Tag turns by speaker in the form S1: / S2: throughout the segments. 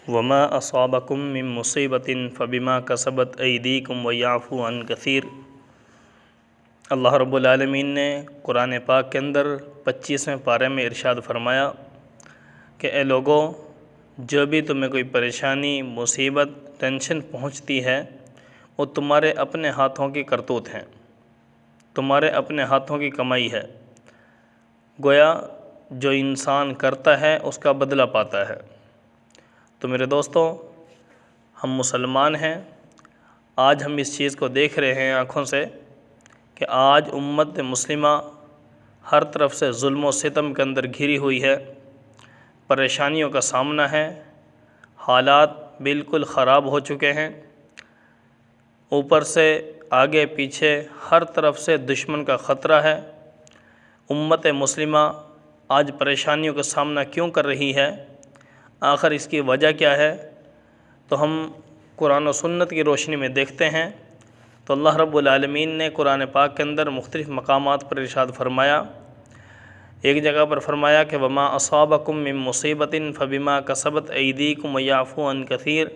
S1: وما اصابکم من مصیبت فبما کسبت ایدیکم ویعفو عن کثیر۔ اللہ رب العالمین نے قرآن پاک کے اندر 25ویں پارے میں ارشاد فرمایا کہ اے لوگو، جو بھی تمہیں کوئی پریشانی، مصیبت، ٹینشن پہنچتی ہے وہ تمہارے اپنے ہاتھوں کی کرتوت ہیں، تمہارے اپنے ہاتھوں کی کمائی ہے۔ گویا جو انسان کرتا ہے اس کا بدلہ پاتا ہے۔ تو میرے دوستو، ہم مسلمان ہیں، آج ہم اس چیز کو دیکھ رہے ہیں آنکھوں سے کہ آج امت مسلمہ ہر طرف سے ظلم و ستم کے اندر گھری ہوئی ہے، پریشانیوں کا سامنا ہے، حالات بالکل خراب ہو چکے ہیں، اوپر سے آگے پیچھے ہر طرف سے دشمن کا خطرہ ہے۔ امت مسلمہ آج پریشانیوں کا سامنا کیوں کر رہی ہے؟ آخر اس کی وجہ کیا ہے؟ تو ہم قرآن و سنت کی روشنی میں دیکھتے ہیں تو اللہ رب العالمین نے قرآن پاک کے اندر مختلف مقامات پر ارشاد فرمایا۔ ایک جگہ پر فرمایا کہ وما اصابکم من مصیبت فبما کسبت ایدیکم ویعفو عن کثیر۔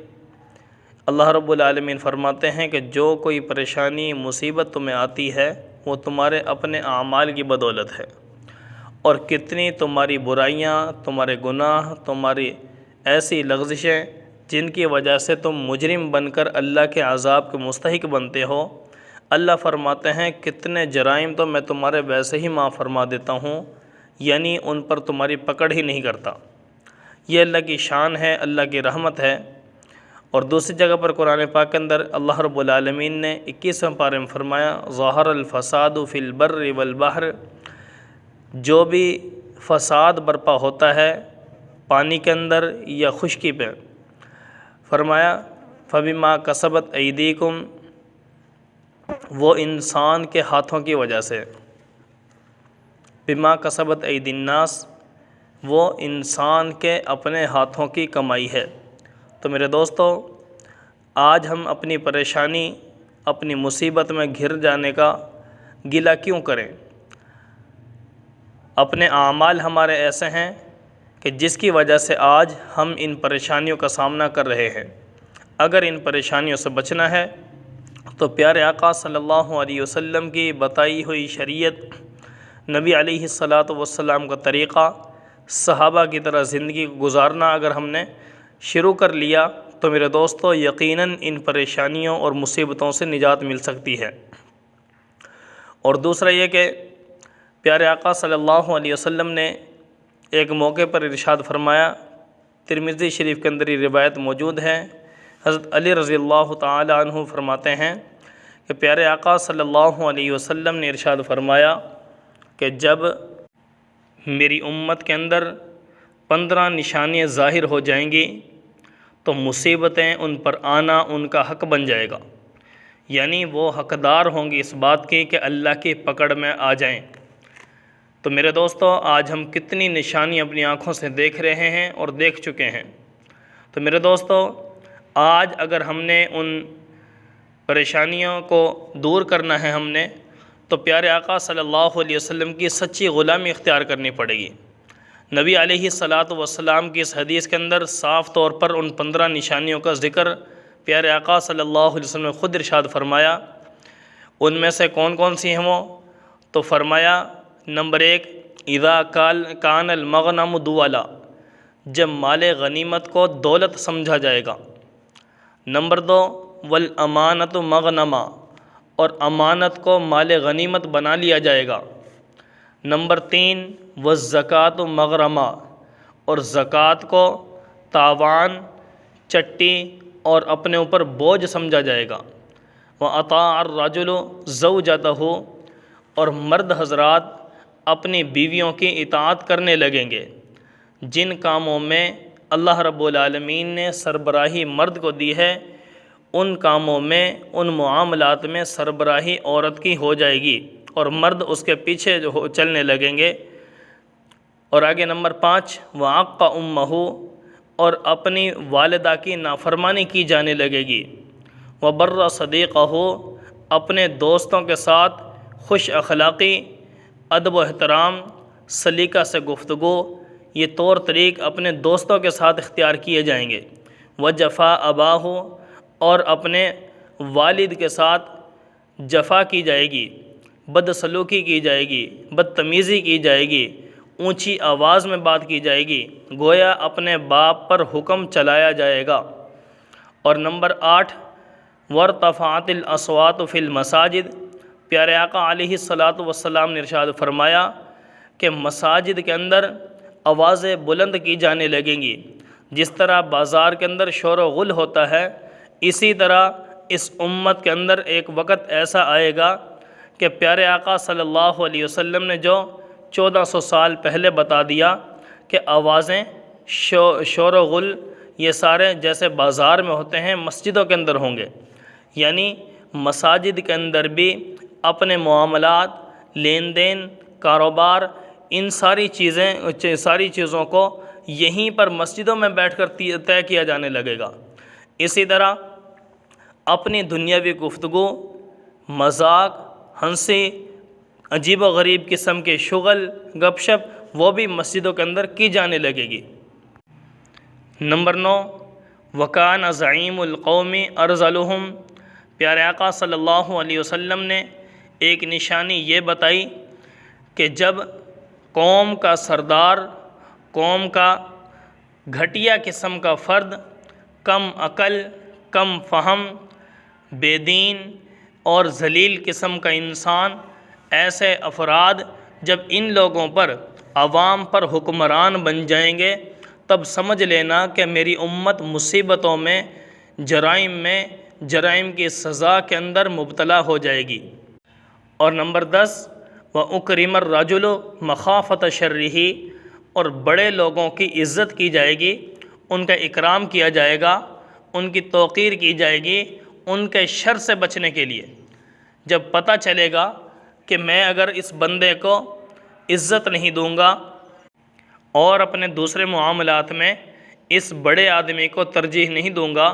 S1: اللہ رب العالمین فرماتے ہیں کہ جو کوئی پریشانی، مصیبت تمہیں آتی ہے وہ تمہارے اپنے اعمال کی بدولت ہے، اور کتنی تمہاری برائیاں، تمہارے گناہ، تمہاری ایسی لغزشیں جن کی وجہ سے تم مجرم بن کر اللہ کے عذاب کے مستحق بنتے ہو، اللہ فرماتے ہیں کتنے جرائم تو میں تمہارے ویسے ہی معاف فرما دیتا ہوں، یعنی ان پر تمہاری پکڑ ہی نہیں کرتا۔ یہ اللہ کی شان ہے، اللہ کی رحمت ہے۔ اور دوسری جگہ پر قرآن پاک کے اندر اللہ رب العالمین نے 21ویں پارے میں فرمایا ظہر الفساد فی البر والبحر۔ جو بھی فساد برپا ہوتا ہے پانی کے اندر یا خشکی پہ، فرمایا فبما کسبت ایدیکم، وہ انسان کے ہاتھوں کی وجہ سے، بما کسبت ایدی الناس، وہ انسان کے اپنے ہاتھوں کی کمائی ہے۔ تو میرے دوستو، آج ہم اپنی پریشانی، اپنی مصیبت میں گھر جانے کا گلہ کیوں کریں؟ اپنے اعمال ہمارے ایسے ہیں کہ جس کی وجہ سے آج ہم ان پریشانیوں کا سامنا کر رہے ہیں۔ اگر ان پریشانیوں سے بچنا ہے تو پیارے آقا صلی اللہ علیہ وسلم کی بتائی ہوئی شریعت، نبی علیہ الصلاۃ والسلام کا طریقہ، صحابہ کی طرح زندگی گزارنا اگر ہم نے شروع کر لیا تو میرے دوستو یقیناً ان پریشانیوں اور مصیبتوں سے نجات مل سکتی ہے۔ اور دوسرا یہ کہ پیارے آقا صلی اللہ علیہ وسلم نے ایک موقع پر ارشاد فرمایا، ترمذی شریف کے اندر یہ روایت موجود ہے، حضرت علی رضی اللہ تعالی عنہ فرماتے ہیں کہ پیارے آقا صلی اللہ علیہ وسلم نے ارشاد فرمایا کہ جب میری امت کے اندر 15 نشانیاں ظاہر ہو جائیں گی تو مصیبتیں ان پر آنا ان کا حق بن جائے گا، یعنی وہ حقدار ہوں گی اس بات کی کہ اللہ کی پکڑ میں آ جائیں۔ تو میرے دوستو، آج ہم کتنی نشانی اپنی آنکھوں سے دیکھ رہے ہیں اور دیکھ چکے ہیں۔ تو میرے دوستو، آج اگر ہم نے ان پریشانیوں کو دور کرنا ہے تو پیارے آقا صلی اللہ علیہ وسلم کی سچی غلامی اختیار کرنی پڑے گی۔ نبی علیہ الصلاۃ والسلام کی اس حدیث کے اندر صاف طور پر ان 15 نشانیوں کا ذکر پیارے آقا صلی اللہ علیہ وسلم نے خود ارشاد فرمایا۔ ان میں سے کون کون سی ہیں وہ؟ تو فرمایا نمبر 1، اذا کان المغنم دولا، جب مال غنیمت کو دولت سمجھا جائے گا۔ نمبر 2، والامانۃ مغنما، اور امانت کو مال غنیمت بنا لیا جائے گا۔ نمبر 3، والزکوٰۃ مغرمہ، اور زکوٰۃ کو تاوان، چٹی اور اپنے اوپر بوجھ سمجھا جائے گا۔ وَأَطَاعَ الرَّجُلُ زَوْجَتَهُ، اور مرد حضرات اپنی بیویوں کی اطاعت کرنے لگیں گے۔ جن کاموں میں اللہ رب العالمین نے سربراہی مرد کو دی ہے، ان کاموں میں، ان معاملات میں سربراہی عورت کی ہو جائے گی اور مرد اس کے پیچھے چلنے لگیں گے۔ اور آگے نمبر 5، وَعَقَّ أُمَّهُ، اور اپنی والدہ کی نافرمانی کی جانے لگے گی۔ وَبَرَّ صَدِيقَهُ، اپنے دوستوں کے ساتھ خوش اخلاقی، ادب و احترام، سلیقہ سے گفتگو، یہ طور طریق اپنے دوستوں کے ساتھ اختیار کیے جائیں گے۔ وجفا اباہ، اور اپنے والد کے ساتھ جفا کی جائے گی، بدسلوکی کی جائے گی، بدتمیزی کی جائے گی، اونچی آواز میں بات کی جائے گی، گویا اپنے باپ پر حکم چلایا جائے گا۔ اور نمبر 8، وارتفعت الاصوات فی المساجد، پیارے آقا علیہ الصلاۃ والسلام نے ارشاد فرمایا کہ مساجد کے اندر آوازیں بلند کی جانے لگیں گی۔ جس طرح بازار کے اندر شور و غل ہوتا ہے، اسی طرح اس امت کے اندر ایک وقت ایسا آئے گا کہ پیارے آقا صلی اللہ علیہ وسلم نے جو 1400 سال پہلے بتا دیا کہ آوازیں، شور و غل، یہ سارے جیسے بازار میں ہوتے ہیں مسجدوں کے اندر ہوں گے۔ یعنی مساجد کے اندر بھی اپنے معاملات، لین دین، کاروبار، ان ساری چیزوں کو یہیں پر مسجدوں میں بیٹھ کر طے کیا جانے لگے گا۔ اسی طرح اپنی دنیاوی گفتگو، مذاق، ہنسی، عجیب و غریب قسم کے شغل، گپ شپ، وہ بھی مسجدوں کے اندر کی جانے لگے گی۔ نمبر 9، وکان زعیم القوم ارذلہم، پیارے آقا صلی اللہ علیہ وسلم نے ایک نشانی یہ بتائی کہ جب قوم کا سردار، قوم کا گھٹیا قسم کا فرد، کم عقل، کم فہم، بے دین اور ذلیل قسم کا انسان، ایسے افراد جب ان لوگوں پر، عوام پر حکمران بن جائیں گے، تب سمجھ لینا کہ میری امت مصیبتوں میں، جرائم کی سزا کے اندر مبتلا ہو جائے گی۔ اور نمبر 10، وَأُكْرِمَ الرَّجُلُ مَخَافَةَ شَرِّهِ، اور بڑے لوگوں کی عزت کی جائے گی، ان کا اکرام کیا جائے گا، ان کی توقیر کی جائے گی، ان کے شر سے بچنے کے لیے۔ جب پتہ چلے گا کہ میں اگر اس بندے کو عزت نہیں دوں گا اور اپنے دوسرے معاملات میں اس بڑے آدمی کو ترجیح نہیں دوں گا،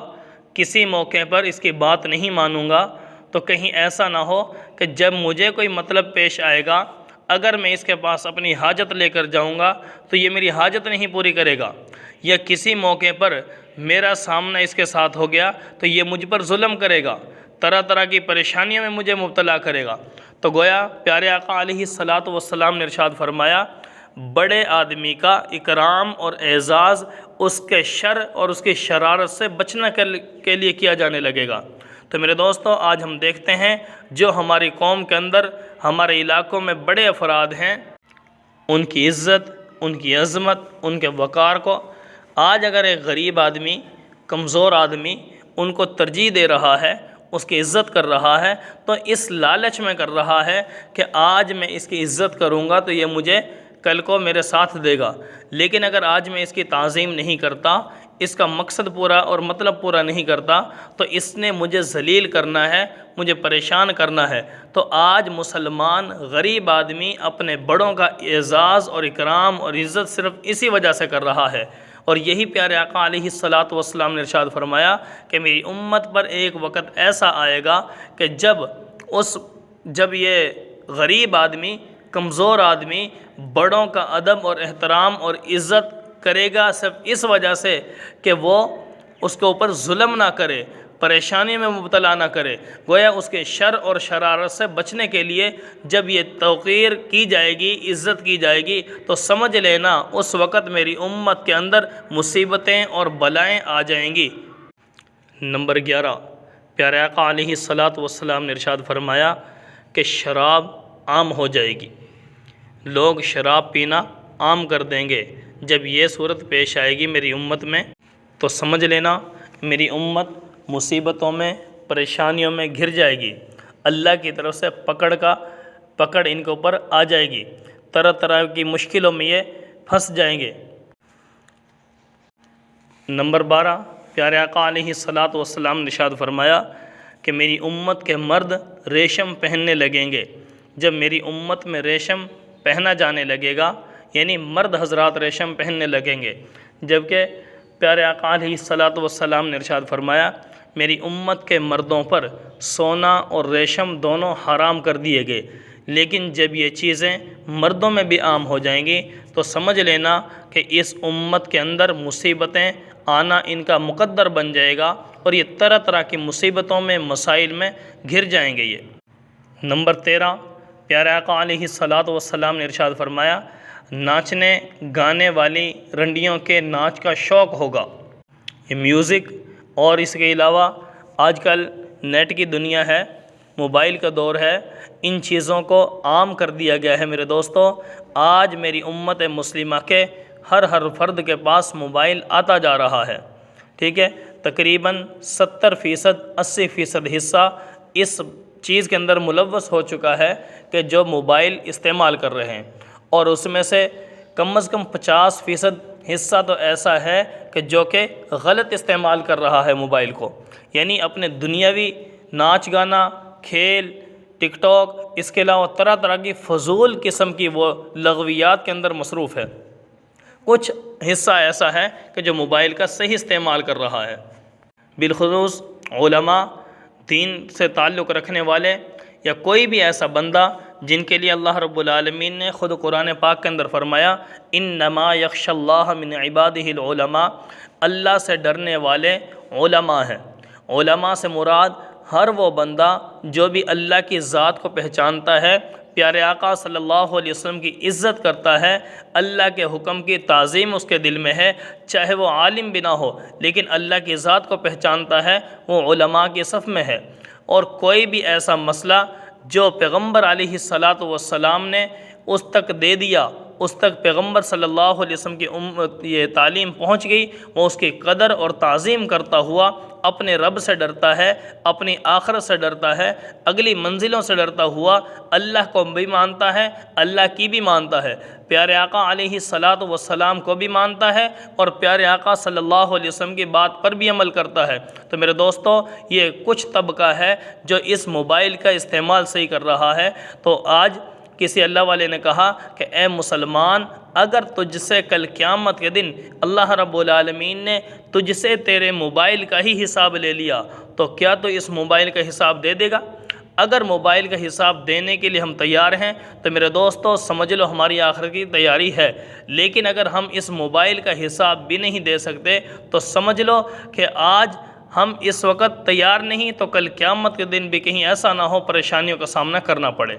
S1: کسی موقع پر اس کی بات نہیں مانوں گا، تو کہیں ایسا نہ ہو کہ جب مجھے کوئی مطلب پیش آئے گا، اگر میں اس کے پاس اپنی حاجت لے کر جاؤں گا تو یہ میری حاجت نہیں پوری کرے گا، یا کسی موقع پر میرا سامنا اس کے ساتھ ہو گیا تو یہ مجھ پر ظلم کرے گا، طرح طرح کی پریشانیوں میں مجھے مبتلا کرے گا۔ تو گویا پیارے آقا علیہ الصلاۃ والسلام نے ارشاد فرمایا، بڑے آدمی کا اکرام اور اعزاز اس کے شر اور اس کی شرارت سے بچنے کے لیے کیا جانے لگے گا۔ تو میرے دوستو، آج ہم دیکھتے ہیں جو ہماری قوم کے اندر، ہمارے علاقوں میں بڑے افراد ہیں، ان کی عزت، ان کی عظمت، ان کے وقار کو آج اگر ایک غریب آدمی، کمزور آدمی ان کو ترجیح دے رہا ہے، اس کی عزت کر رہا ہے، تو اس لالچ میں کر رہا ہے کہ آج میں اس کی عزت کروں گا تو یہ مجھے کل کو میرے ساتھ دے گا، لیکن اگر آج میں اس کی تعظیم نہیں کرتا، اس کا مقصد پورا اور مطلب پورا نہیں کرتا، تو اس نے مجھے ذلیل کرنا ہے، مجھے پریشان کرنا ہے۔ تو آج مسلمان غریب آدمی اپنے بڑوں کا اعزاز اور اکرام اور عزت صرف اسی وجہ سے کر رہا ہے، اور یہی پیارے آقا علیہ الصلاۃ والسلام نے ارشاد فرمایا کہ میری امت پر ایک وقت ایسا آئے گا کہ جب یہ غریب آدمی، کمزور آدمی بڑوں کا ادب اور احترام اور عزت کرے گا صرف اس وجہ سے کہ وہ اس کے اوپر ظلم نہ کرے، پریشانی میں مبتلا نہ کرے، گویا اس کے شر اور شرارت سے بچنے کے لیے جب یہ توقیر کی جائے گی، عزت کی جائے گی، تو سمجھ لینا اس وقت میری امت کے اندر مصیبتیں اور بلائیں آ جائیں گی۔ نمبر 11، پیارے آقا علیہ الصلاۃ والسلام نے ارشاد فرمایا کہ شراب عام ہو جائے گی، لوگ شراب پینا عام کر دیں گے۔ جب یہ صورت پیش آئے گی میری امت میں تو سمجھ لینا میری امت مصیبتوں میں، پریشانیوں میں گر جائے گی، اللہ کی طرف سے پکڑ ان کے اوپر آ جائے گی، طرح طرح کی مشکلوں میں یہ پھنس جائیں گے۔ نمبر 12، پیارے آقا علیہ الصلاۃ والسلام نے ارشاد فرمایا کہ میری امت کے مرد ریشم پہننے لگیں گے۔ جب میری امت میں ریشم پہنا جانے لگے گا، یعنی مرد حضرات ریشم پہننے لگیں گے، جبکہ پیارے آقا علیہ الصلاۃ والسلام نے ارشاد فرمایا میری امت کے مردوں پر سونا اور ریشم دونوں حرام کر دیے گئے، لیکن جب یہ چیزیں مردوں میں بھی عام ہو جائیں گی تو سمجھ لینا کہ اس امت کے اندر مصیبتیں آنا ان کا مقدر بن جائے گا اور یہ طرح طرح کی مصیبتوں میں مسائل میں گھر جائیں گے یہ۔ نمبر 13، پیارے آقا علیہ الصلاۃ والسلام نے ارشاد فرمایا ناچنے گانے والی رنڈیوں کے ناچ کا شوق ہوگا۔ یہ میوزک اور اس کے علاوہ آج کل نیٹ کی دنیا ہے، موبائل کا دور ہے، ان چیزوں کو عام کر دیا گیا ہے۔ میرے دوستو، آج میری امت مسلمہ کے ہر فرد کے پاس موبائل آتا جا رہا ہے، ٹھیک ہے، تقریباً 70% 80% حصہ اس چیز کے اندر ملوث ہو چکا ہے کہ جو موبائل استعمال کر رہے ہیں، اور اس میں سے کم از کم 50% حصہ تو ایسا ہے کہ جو کہ غلط استعمال کر رہا ہے موبائل کو، یعنی اپنے دنیاوی ناچ گانا، کھیل، ٹک ٹاک، اس کے علاوہ طرح طرح کی فضول قسم کی وہ لغویات کے اندر مصروف ہے۔ کچھ حصہ ایسا ہے کہ جو موبائل کا صحیح استعمال کر رہا ہے، بالخصوص علماء، دین سے تعلق رکھنے والے، یا کوئی بھی ایسا بندہ جن کے لیے اللہ رب العالمین نے خود قرآن پاک کے اندر فرمایا انما یخشی اللہ من عبادہ العلماء، اللہ سے ڈرنے والے علماء ہیں۔ علماء سے مراد ہر وہ بندہ جو بھی اللہ کی ذات کو پہچانتا ہے، پیارے آقا صلی اللہ علیہ وسلم کی عزت کرتا ہے، اللہ کے حکم کی تعظیم اس کے دل میں ہے، چاہے وہ عالم بھی نہ ہو لیکن اللہ کی ذات کو پہچانتا ہے، وہ علماء کی صف میں ہے۔ اور کوئی بھی ایسا مسئلہ جو پیغمبر علیہ الصلاۃ والسلام نے اس تک دے دیا، اس تک پیغمبر صلی اللہ علیہ وسلم کی یہ تعلیم پہنچ گئی، وہ اس کی قدر اور تعظیم کرتا ہوا اپنے رب سے ڈرتا ہے، اپنی آخرت سے ڈرتا ہے، اگلی منزلوں سے ڈرتا ہوا اللہ کو بھی مانتا ہے، اللہ کی بھی مانتا ہے، پیارے آقا علیہ الصلاۃ والسلام کو بھی مانتا ہے، اور پیارے آقا صلی اللہ علیہ وسلم کی بات پر بھی عمل کرتا ہے۔ تو میرے دوستو، یہ کچھ طبقہ ہے جو اس موبائل کا استعمال صحیح کر رہا ہے۔ تو آج کسی اللہ والے نے کہا کہ اے مسلمان، اگر تجھ سے کل قیامت کے دن اللہ رب العالمین نے تجھ سے تیرے موبائل کا ہی حساب لے لیا تو کیا تو اس موبائل کا حساب دے دے گا؟ اگر موبائل کا حساب دینے کے لیے ہم تیار ہیں تو میرے دوستو سمجھ لو ہماری آخرت کی تیاری ہے، لیکن اگر ہم اس موبائل کا حساب بھی نہیں دے سکتے تو سمجھ لو کہ آج ہم اس وقت تیار نہیں تو کل قیامت کے دن بھی کہیں ایسا نہ ہو پریشانیوں کا سامنا کرنا پڑے۔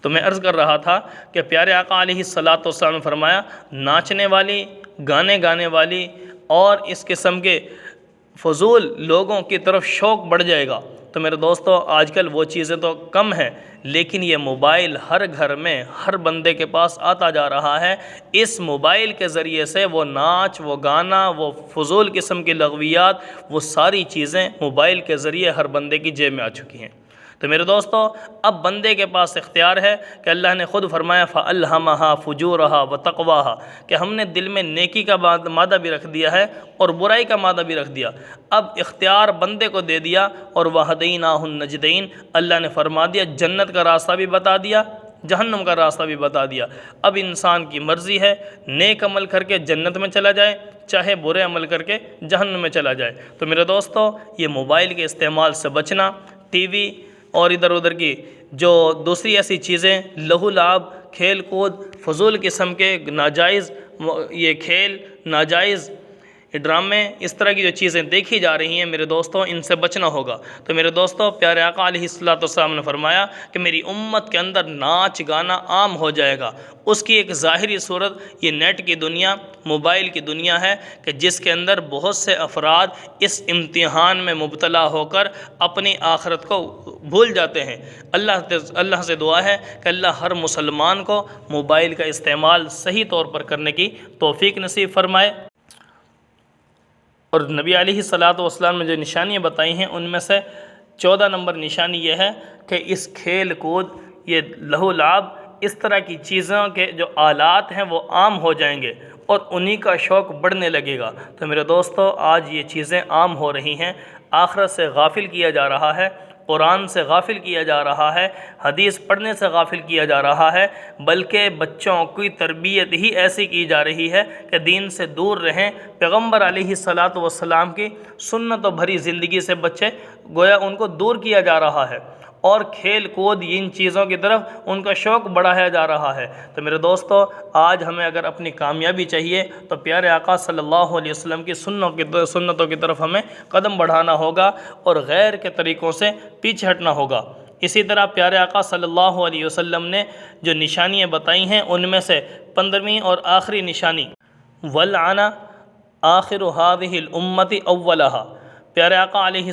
S1: تو میں عرض کر رہا تھا کہ پیارے آقا علیہ الصلاۃ والسلام نے فرمایا ناچنے والی، گانے گانے والی اور اس قسم کے فضول لوگوں کی طرف شوق بڑھ جائے گا۔ تو میرے دوستو، آج کل وہ چیزیں تو کم ہیں، لیکن یہ موبائل ہر گھر میں ہر بندے کے پاس آتا جا رہا ہے۔ اس موبائل کے ذریعے سے وہ ناچ، وہ گانا، وہ فضول قسم کی لغویات، وہ ساری چیزیں موبائل کے ذریعے ہر بندے کی جیب میں آ چکی ہیں۔ تو میرے دوستو، اب بندے کے پاس اختیار ہے کہ اللہ نے خود فرمایا فَأَلْهَمَهَا فُجُورَهَا وَتَقْوَاهَا کہ ہم نے دل میں نیکی کا مادہ بھی رکھ دیا ہے اور برائی کا مادہ بھی رکھ دیا۔ اب اختیار بندے کو دے دیا، اور وَهَدَيْنَاهُ النَّجْدَيْنِ اللہ نے فرما دیا، جنت کا راستہ بھی بتا دیا، جہنم کا راستہ بھی بتا دیا۔ اب انسان کی مرضی ہے، نیک عمل کر کے جنت میں چلا جائے، چاہے برے عمل کر کے جہنم میں چلا جائے۔ تو میرے دوستو، یہ موبائل کے استعمال سے بچنا، ٹی وی اور ادھر ادھر کی جو دوسری ایسی چیزیں، لہو لعب، کھیل کود، فضول قسم کے ناجائز یہ کھیل، ناجائز ڈرامے، اس طرح کی جو چیزیں دیکھی جا رہی ہیں میرے دوستوں، ان سے بچنا ہوگا۔ تو میرے دوستوں، پیارے آقا علیہ الصلوۃ والسلام نے فرمایا کہ میری امت کے اندر ناچ گانا عام ہو جائے گا۔ اس کی ایک ظاہری صورت یہ نیٹ کی دنیا، موبائل کی دنیا ہے کہ جس کے اندر بہت سے افراد اس امتحان میں مبتلا ہو کر اپنی آخرت کو بھول جاتے ہیں۔ اللہ سے دعا ہے کہ اللہ ہر مسلمان کو موبائل کا استعمال صحیح طور پر کرنے کی توفیق نصیب فرمائے۔ اور نبی علیہ الصلوۃ والسلام نے جو نشانیاں بتائی ہیں ان میں سے 14 نمبر نشانی یہ ہے کہ اس کھیل کود، یہ لہو لعب، اس طرح کی چیزوں کے جو آلات ہیں وہ عام ہو جائیں گے اور انہی کا شوق بڑھنے لگے گا۔ تو میرے دوستو، آج یہ چیزیں عام ہو رہی ہیں، آخرت سے غافل کیا جا رہا ہے، قرآن سے غافل کیا جا رہا ہے، حدیث پڑھنے سے غافل کیا جا رہا ہے، بلکہ بچوں کی تربیت ہی ایسی کی جا رہی ہے کہ دین سے دور رہیں۔ پیغمبر علیہ الصلاۃ والسلام کی سنتوں بھری زندگی سے بچے گویا ان کو دور کیا جا رہا ہے، اور کھیل کود ان چیزوں کی طرف ان کا شوق بڑھایا جا رہا ہے۔ تو میرے دوستو، آج ہمیں اگر اپنی کامیابی چاہیے تو پیارے آقا صلی اللہ علیہ وسلم کی سنتوں کی طرف ہمیں قدم بڑھانا ہوگا اور غیر کے طریقوں سے پیچھے ہٹنا ہوگا۔ اسی طرح پیارے آقا صلی اللہ علیہ وسلم نے جو نشانیاں بتائی ہیں ان میں سے 15ویں اور آخری نشانی وَلْعَنَ آخِرُ هَذِهِ الْأُمَّةِ أَوَّلَهَا، پیارے آقا علیہ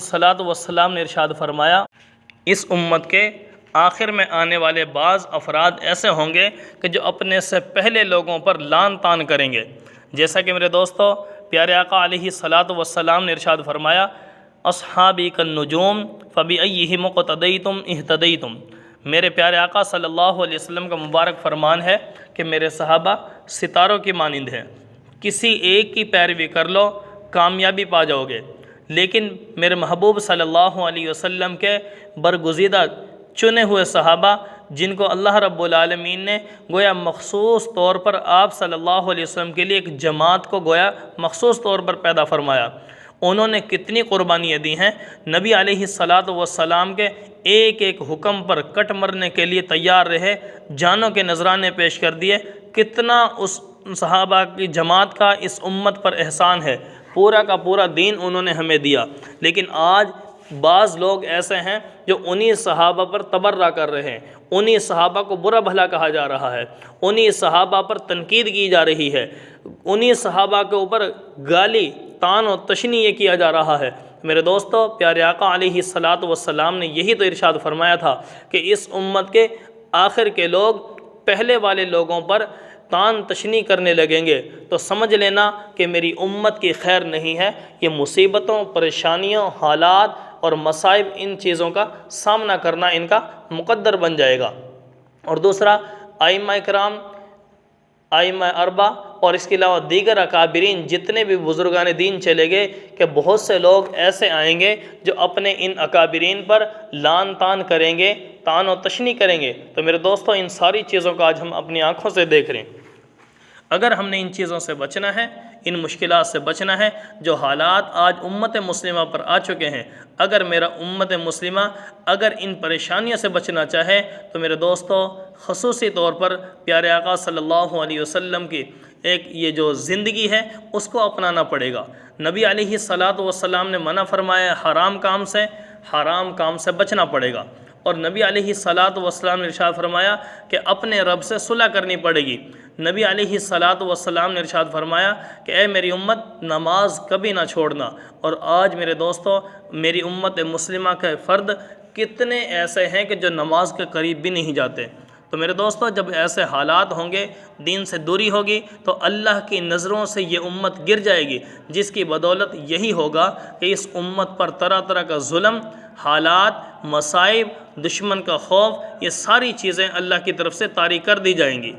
S1: السلام نے ارشاد فرمایا اس امت کے آخر میں آنے والے بعض افراد ایسے ہوں گے کہ جو اپنے سے پہلے لوگوں پر لعن طعن کریں گے۔ جیسا کہ میرے دوستو، پیارے آقا علیہ السلام نے ارشاد فرمایا اصحابی کالنجوم فبأیہم اقتدیتم اہتدیتم، میرے پیارے آقا صلی اللہ علیہ وسلم کا مبارک فرمان ہے کہ میرے صحابہ ستاروں کی مانند ہیں، کسی ایک کی پیروی کر لو کامیابی پا جاؤ گے، لیکن میرے محبوب صلی اللہ علیہ وسلم کے برگزیدہ چنے ہوئے صحابہ جن کو اللہ رب العالمین نے گویا مخصوص طور پر آپ صلی اللہ علیہ وسلم کے لیے ایک جماعت کو گویا مخصوص طور پر پیدا فرمایا، انہوں نے کتنی قربانیاں دی ہیں، نبی علیہ السلام کے ایک ایک حکم پر کٹ مرنے کے لیے تیار رہے، جانوں کے نذرانے پیش کر دیے، کتنا اس صحابہ کی جماعت کا اس امت پر احسان ہے، پورا کا پورا دین انہوں نے ہمیں دیا۔ لیکن آج بعض لوگ ایسے ہیں جو انہی صحابہ پر تبرہ کر رہے ہیں، انہی صحابہ کو برا بھلا کہا جا رہا ہے، انہی صحابہ پر تنقید کی جا رہی ہے، انہی صحابہ کے اوپر گالی طعن و تشنیع یہ کیا جا رہا ہے۔ میرے دوستو، پیارے آقا علیہ السلام نے یہی تو ارشاد فرمایا تھا کہ اس امت کے آخر کے لوگ پہلے والے لوگوں پر طعن تشنیع کرنے لگیں گے تو سمجھ لینا کہ میری امت کی خیر نہیں ہے، یہ مصیبتوں، پریشانیوں، حالات اور مصائب ان چیزوں کا سامنا کرنا ان کا مقدر بن جائے گا۔ اور دوسرا، ائمہ کرام، ائمہ اربعہ اور اس کے علاوہ دیگر اکابرین جتنے بھی بزرگان دین چلے گئے کہ بہت سے لوگ ایسے آئیں گے جو اپنے ان اکابرین پر لعن طعن کریں گے، طعن و تشنیع کریں گے۔ تو میرے دوستو، ان ساری چیزوں کا آج ہم اپنی آنکھوں سے دیکھ رہے ہیں۔ اگر ہم نے ان چیزوں سے بچنا ہے، ان مشکلات سے بچنا ہے جو حالات آج امت مسلمہ پر آ چکے ہیں، اگر میرا امت مسلمہ اگر ان پریشانیوں سے بچنا چاہے تو میرے دوستو خصوصی طور پر پیارے آقا صلی اللہ علیہ وسلم کی ایک یہ جو زندگی ہے اس کو اپنانا پڑے گا۔ نبی علیہ السلام نے منع فرمایا حرام کام سے بچنا پڑے گا، اور نبی علیہ السلام نے ارشاد فرمایا کہ اپنے رب سے صلح کرنی پڑے گی۔ نبی علیہ السلام نے ارشاد فرمایا کہ اے میری امت، نماز کبھی نہ چھوڑنا۔ اور آج میرے دوستو، میری امت مسلمہ کے فرد کتنے ایسے ہیں کہ جو نماز کے قریب بھی نہیں جاتے۔ تو میرے دوستو، جب ایسے حالات ہوں گے، دین سے دوری ہوگی، تو اللہ کی نظروں سے یہ امت گر جائے گی، جس کی بدولت یہی ہوگا کہ اس امت پر طرح طرح کا ظلم، حالات، مصائب، دشمن کا خوف، یہ ساری چیزیں اللہ کی طرف سے طاری کر دی جائیں گی۔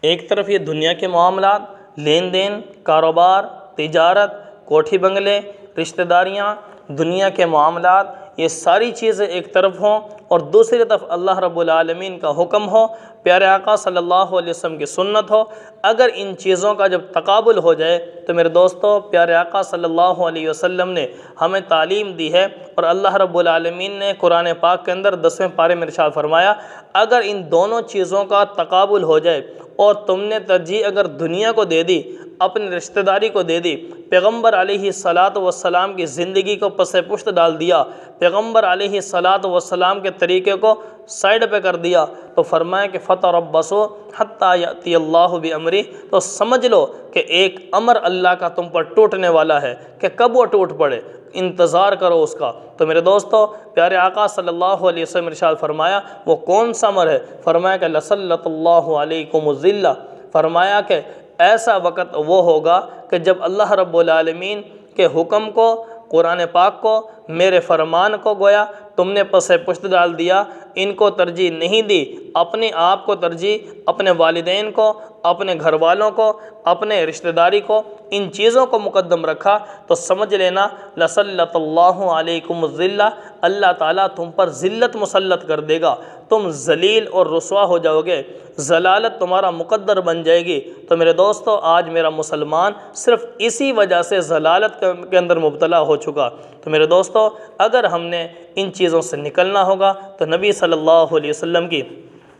S1: ایک طرف یہ دنیا کے معاملات، لین دین، کاروبار، تجارت، کوٹھی بنگلے، رشتہ داریاں، دنیا کے معاملات، یہ ساری چیزیں ایک طرف ہوں، اور دوسری طرف اللہ رب العالمین کا حکم ہو، پیارے آقا صلی اللہ علیہ وسلم کی سنت ہو۔ اگر ان چیزوں کا جب تقابل ہو جائے تو میرے دوستو، پیارے آقا صلی اللہ علیہ وسلم نے ہمیں تعلیم دی ہے، اور اللہ رب العالمین نے قرآن پاک کے اندر 10ویں پارے میں ارشاد فرمایا اگر ان دونوں چیزوں کا تقابل ہو جائے اور تم نے ترجیح اگر دنیا کو دے دی، اپنی رشتہ داری کو دے دی، پیغمبر علیہ السلام کی زندگی کو پس پشت ڈال دیا، پیغمبر علیہ السلام کے طریقے کو سائڈ پہ کر دیا، تو فرمایا کہ فتربصوا حتی یأتی اللہ بامرہ، تو سمجھ لو کہ ایک امر اللہ کا تم پر ٹوٹنے والا ہے کہ کب وہ ٹوٹ پڑے، انتظار کرو اس کا۔ تو میرے دوستو، پیارے آقا صلی اللہ علیہ وسلم ارشاد فرمایا وہ کون سا امر ہے؟ فرمایا کہ لسلط اللہ علیکم الذلہ، فرمایا کہ ایسا وقت وہ ہوگا کہ جب اللہ رب العالمین کے حکم کو، قرآن پاک کو، میرے فرمان کو گویا تم نے پس پشت ڈال دیا، ان کو ترجیح نہیں دی، اپنے آپ کو ترجیح، اپنے والدین کو، اپنے گھر والوں کو، اپنے رشتہ داری کو، ان چیزوں کو مقدم رکھا، تو سمجھ لینا لسلط اللہ علیکم الذلہ، اللہ تعالیٰ تم پر ذلت مسلط کر دے گا، تم ذلیل اور رسوا ہو جاؤ گے، ضلالت تمہارا مقدر بن جائے گی۔ تو میرے دوستو، آج میرا مسلمان صرف اسی وجہ سے ضلالت کے اندر مبتلا ہو چکا۔ تو میرے دوستو، اگر ہم نے ان چیزوں سے نکلنا ہوگا تو نبی صلی اللہ علیہ وسلم کی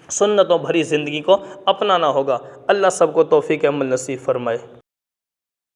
S1: سنتوں بھری زندگی کو اپنانا ہوگا۔ اللہ سب کو توفیق عمل نصیب فرمائے۔